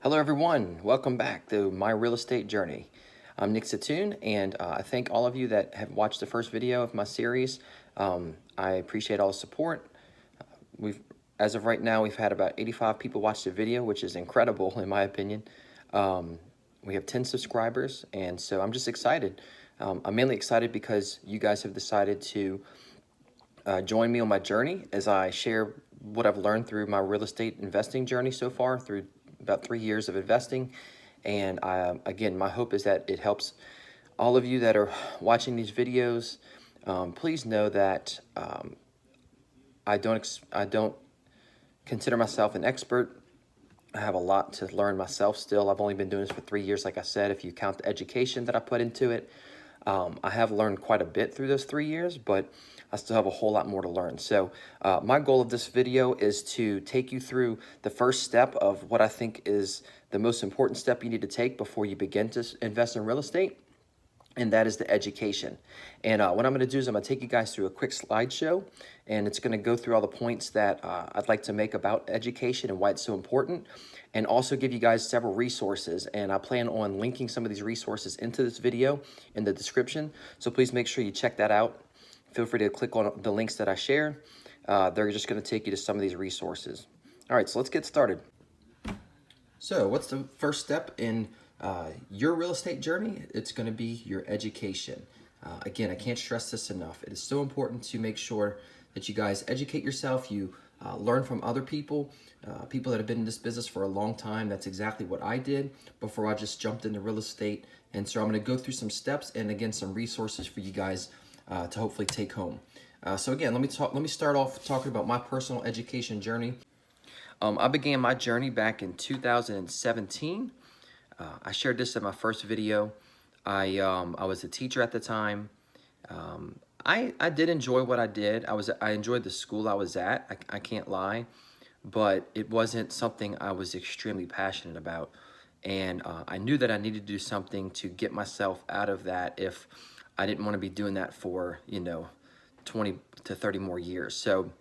Hello everyone, welcome back to My Real Estate Journey. I'm Nick Satoon, and I thank all of you that have watched the first video of my series. I appreciate all the support. As of right now, we've had about 85 people watch the video, which is incredible in my opinion. We have 10 subscribers, and so I'm just excited. I'm mainly excited because you guys have decided to join me on my journey as I share what I've learned through my real estate investing journey so far, through about 3 years of investing. And again, my hope is that it helps all of you that are watching these videos. Please know that I don't consider myself an expert. I have a lot to learn myself still. I've only been doing this for 3 years, like I said, if you count the education that I put into it. I have learned quite a bit through those 3 years, but I still have a whole lot more to learn. So my goal of this video is to take you through the first step of what I think is the most important step you need to take before you begin to invest in real estate, and that is the education. And what I'm going to do is I'm going to take you guys through a quick slideshow, and it's going to go through all the points that I'd like to make about education and why it's so important, and also give you guys several resources. And I plan on linking some of these resources into this video in the description, so please make sure you check that out. Feel free to click on the links that I share. They're just going to take you to some of these resources. All right, so let's get started. So what's the first step in your real estate journey? It's going to be your education. Again, I can't stress this enough. It is so important to make sure that you guys educate yourself. You learn from other people, people that have been in this business for a long time. That's exactly what I did before I just jumped into real estate. And so I'm going to go through some steps and again some resources for you guys to hopefully take home. So again, let me start off talking about my personal education journey. I began my journey back in 2017. I shared this in my first video. I was a teacher at the time. I did enjoy what I did. I enjoyed the school I was at. I can't lie, but it wasn't something I was extremely passionate about. And I knew that I needed to do something to get myself out of that if I didn't want to be doing that for, 20 to 30 more years. So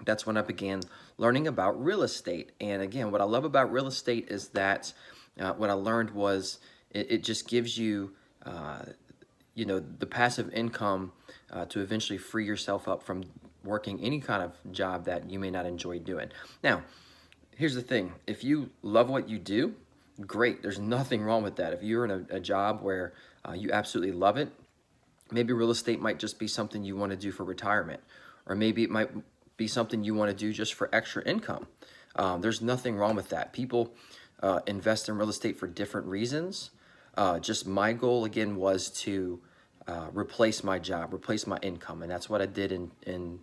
that's when I began learning about real estate. And again, what I love about real estate is that what I learned was it just gives you, the passive income to eventually free yourself up from working any kind of job that you may not enjoy doing. Now, here's the thing. If you love what you do, great. There's nothing wrong with that. If you're in a job where you absolutely love it, maybe real estate might just be something you want to do for retirement, or maybe it might be something you want to do just for extra income. There's nothing wrong with that. People invest in real estate for different reasons. Just my goal, again, was to replace my job, replace my income. And that's what I did in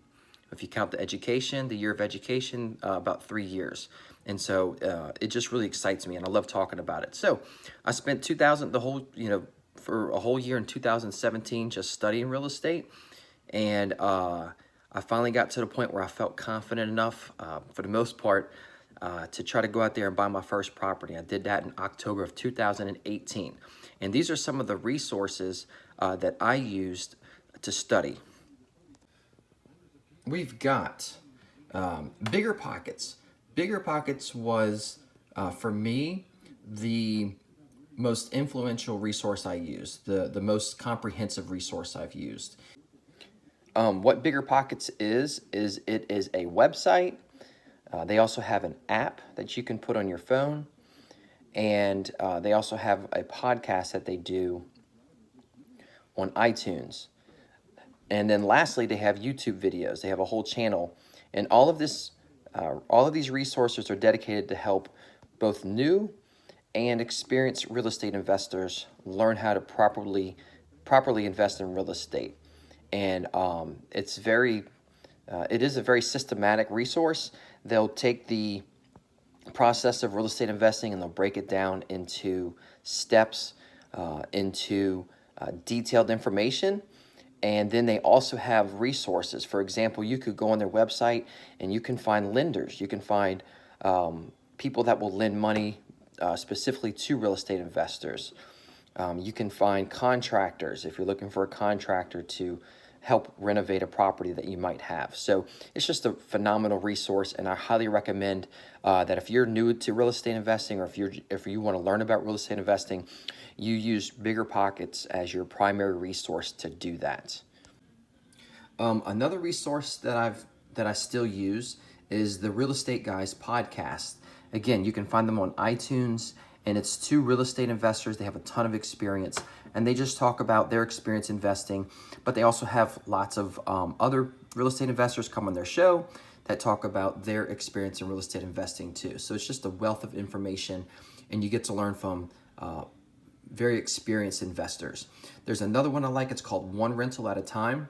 if you count the education, the year of education, about 3 years. And so it just really excites me, and I love talking about it. So I spent for a whole year in 2017 just studying real estate. And I finally got to the point where I felt confident enough, for the most part, to try to go out there and buy my first property. I did that in October of 2018. And these are some of the resources that I used to study. We've got Bigger Pockets. Bigger Pockets was, for me, the most influential resource I used, the most comprehensive resource I've used. What Bigger Pockets is it is a website. They also have an app that you can put on your phone, and they also have a podcast that they do on iTunes. And then lastly, they have YouTube videos. They have a whole channel, and all of these resources are dedicated to help both new and experienced real estate investors learn how to properly invest in real estate. And it is a very systematic resource. They'll take the process of real estate investing and they'll break it down into steps, into detailed information. And then they also have resources. For example, you could go on their website and you can find lenders. You can find people that will lend money specifically to real estate investors. You can find contractors if you're looking for a contractor to help renovate a property that you might have. So it's just a phenomenal resource, and I highly recommend that if you're new to real estate investing, or if you want to learn about real estate investing, you use BiggerPockets as your primary resource to do that. Another resource that I still use is the Real Estate Guys podcast. Again, you can find them on iTunes, and it's two real estate investors. They have a ton of experience, and they just talk about their experience investing, but they also have lots of other real estate investors come on their show that talk about their experience in real estate investing too. So it's just a wealth of information, and you get to learn from very experienced investors. There's another one I like. It's called One Rental at a Time.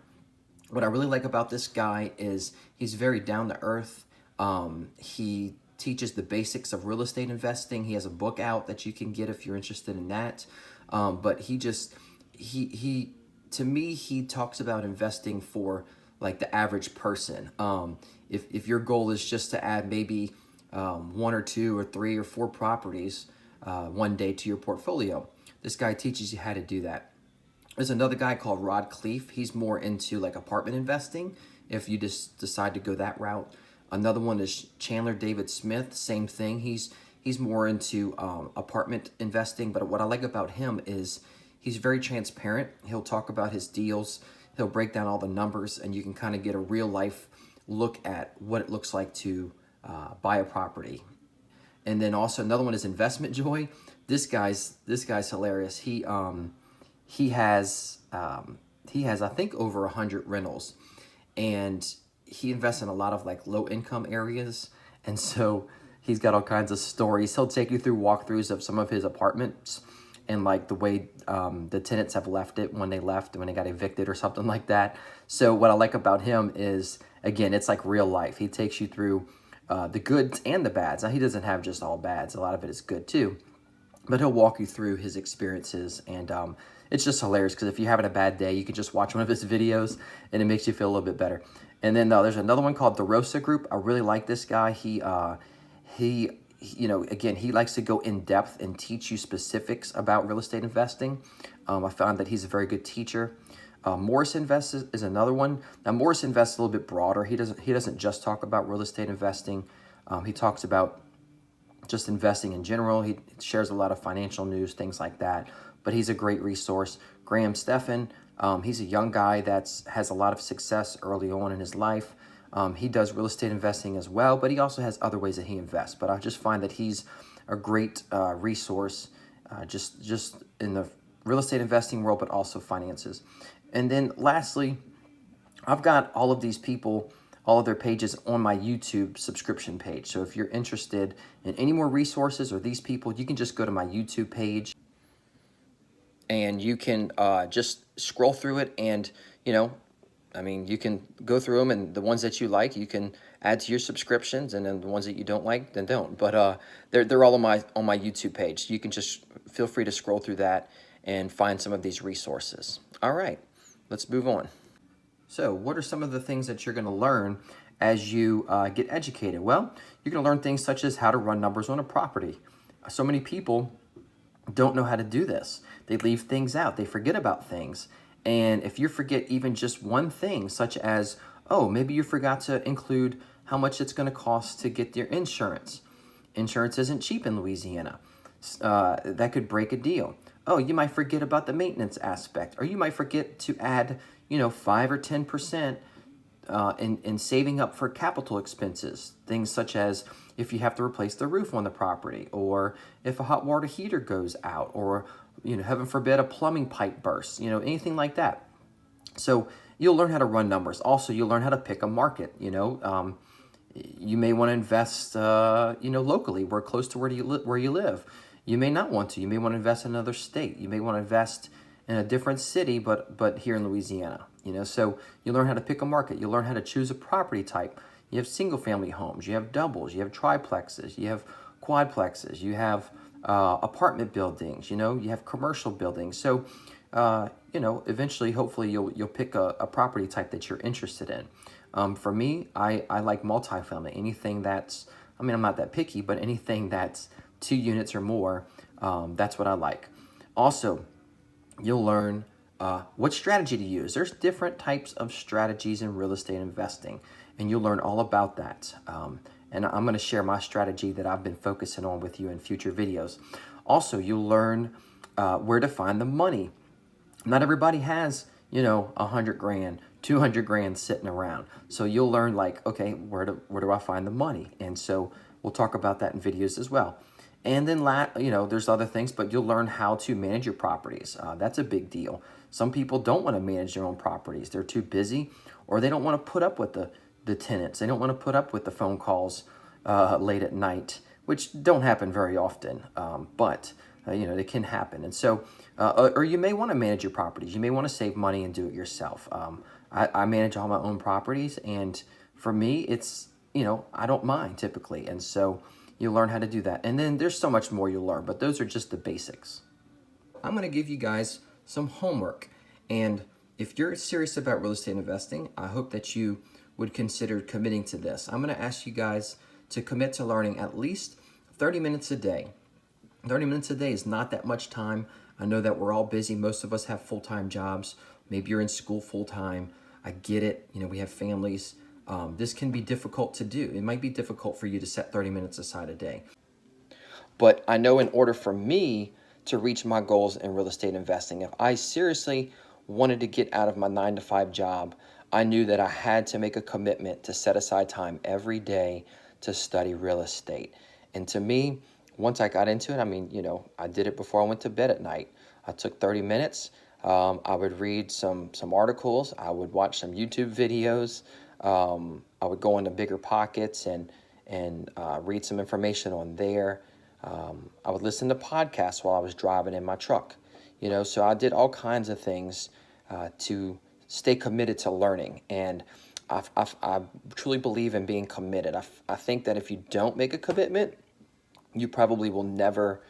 What I really like about this guy is he's very down to earth. He teaches the basics of real estate investing. He has a book out that you can get if you're interested in that. But he to me, he talks about investing for like the average person. If your goal is just to add maybe 1 or 2 or 3 or 4 properties one day to your portfolio, this guy teaches you how to do that. There's another guy called Rod Cleef. He's more into like apartment investing, if you just decide to go that route. Another one is Chandler David Smith. Same thing. He's more into apartment investing. But what I like about him is he's very transparent. He'll talk about his deals. He'll break down all the numbers, and you can kind of get a real life look at what it looks like to buy a property. And then also another one is Investment Joy. This guy's hilarious. He has I think over 100 rentals, and he invests in a lot of like low income areas, and so he's got all kinds of stories. He'll take you through walkthroughs of some of his apartments and like the way the tenants have left it when they got evicted or something like that. So what I like about him is, again, it's like real life. He takes you through the goods and the bads. Now, he doesn't have just all bads. A lot of it is good too, but he'll walk you through his experiences, and it's just hilarious because if you're having a bad day, you can just watch one of his videos and it makes you feel a little bit better. And then there's another one called the Rosa Group. I really like this guy. He again, he likes to go in depth and teach you specifics about real estate investing. I found that he's a very good teacher. Morris Invest is another one. Now, Morris Invest is a little bit broader. He doesn't just talk about real estate investing. He talks about just investing in general. He shares a lot of financial news, things like that. But he's a great resource. Graham Stephan, he's a young guy that has a lot of success early on in his life. He does real estate investing as well, but he also has other ways that he invests. But I just find that he's a great resource just in the real estate investing world, but also finances. And then lastly, I've got all of these people, all of their pages on my YouTube subscription page. So if you're interested in any more resources or these people, you can just go to my YouTube page, and you can just scroll through it, and you can go through them, and the ones that you like, you can add to your subscriptions, and then the ones that you don't like, then don't. But they're all on my YouTube page. You can just feel free to scroll through that and find some of these resources. All right, let's move on. So what are some of the things that you're going to learn as you get educated? Well, you're going to learn things such as how to run numbers on a property. So many people don't know how to do this. They leave things out. They forget about things. And if you forget even just one thing, such as, maybe you forgot to include how much it's going to cost to get your insurance. Insurance isn't cheap in Louisiana. That could break a deal. You might forget about the maintenance aspect, or you might forget to add, 5 or 10% in saving up for capital expenses. Things such as if you have to replace the roof on the property, or if a hot water heater goes out, or heaven forbid, a plumbing pipe bursts, anything like that. So you'll learn how to run numbers. Also, you'll learn how to pick a market. You may want to invest, locally, where close to where you live. You may not want to. You may want to invest in another state. You may want to invest in a different city, but here in Louisiana. So you learn how to pick a market. You learn how to choose a property type. You have single-family homes. You have doubles. You have triplexes. You have quadplexes. You have apartment buildings. You have commercial buildings. So, eventually, hopefully, you'll pick a property type that you're interested in. For me, I like multifamily. Anything that's, I'm not that picky, but anything that's 2 units or more, that's what I like. Also, you'll learn what strategy to use. There's different types of strategies in real estate investing, and you'll learn all about that. And I'm going to share my strategy that I've been focusing on with you in future videos. Also, you'll learn where to find the money. Not everybody has, 100 grand, 200 grand sitting around. So you'll learn like, okay, where do I find the money? And so we'll talk about that in videos as well. And then, there's other things, but you'll learn how to manage your properties. That's a big deal. Some people don't want to manage their own properties. They're too busy, or they don't want to put up with the tenants. They don't want to put up with the phone calls late at night, which don't happen very often, but they can happen. And so, or you may want to manage your properties. You may want to save money and do it yourself. I manage all my own properties, and for me, it's, I don't mind typically. And so you learn how to do that. And then there's so much more you'll learn, but those are just the basics. I'm going to give you guys some homework. And if you're serious about real estate investing, I hope that you would consider committing to this. I'm going to ask you guys to commit to learning at least 30 minutes a day. 30 minutes a day is not that much time. I know that we're all busy. Most of us have full-time jobs. Maybe you're in school full-time. I get it. We have families. This can be difficult to do. It might be difficult for you to set 30 minutes aside a day. But I know in order for me to reach my goals in real estate investing, if I seriously wanted to get out of my 9-to-5 job, I knew that I had to make a commitment to set aside time every day to study real estate. And to me, once I got into it, I did it before I went to bed at night. I took 30 minutes. I would read some articles. I would watch some YouTube videos. I would go into Bigger Pockets and read some information on there. I would listen to podcasts while I was driving in my truck. So I did all kinds of things to stay committed to learning. And I truly believe in being committed. I think that if you don't make a commitment, you probably will never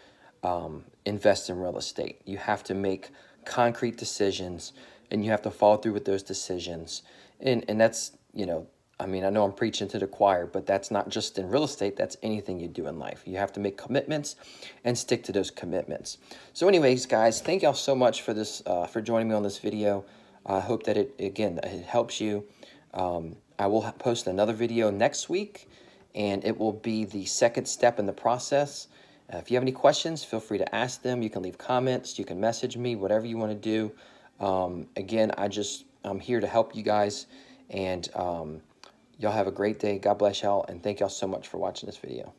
invest in real estate. You have to make concrete decisions, and you have to follow through with those decisions. And that's, I know I'm preaching to the choir, but that's not just in real estate. That's anything you do in life. You have to make commitments and stick to those commitments. So anyways, guys, thank y'all so much for this, for joining me on this video. I hope that it helps you. I will post another video next week, and it will be the second step in the process. If you have any questions, feel free to ask them. You can leave comments. You can message me, whatever you want to do. Again, I'm here to help you guys, and y'all have a great day. God bless y'all, and thank y'all so much for watching this video.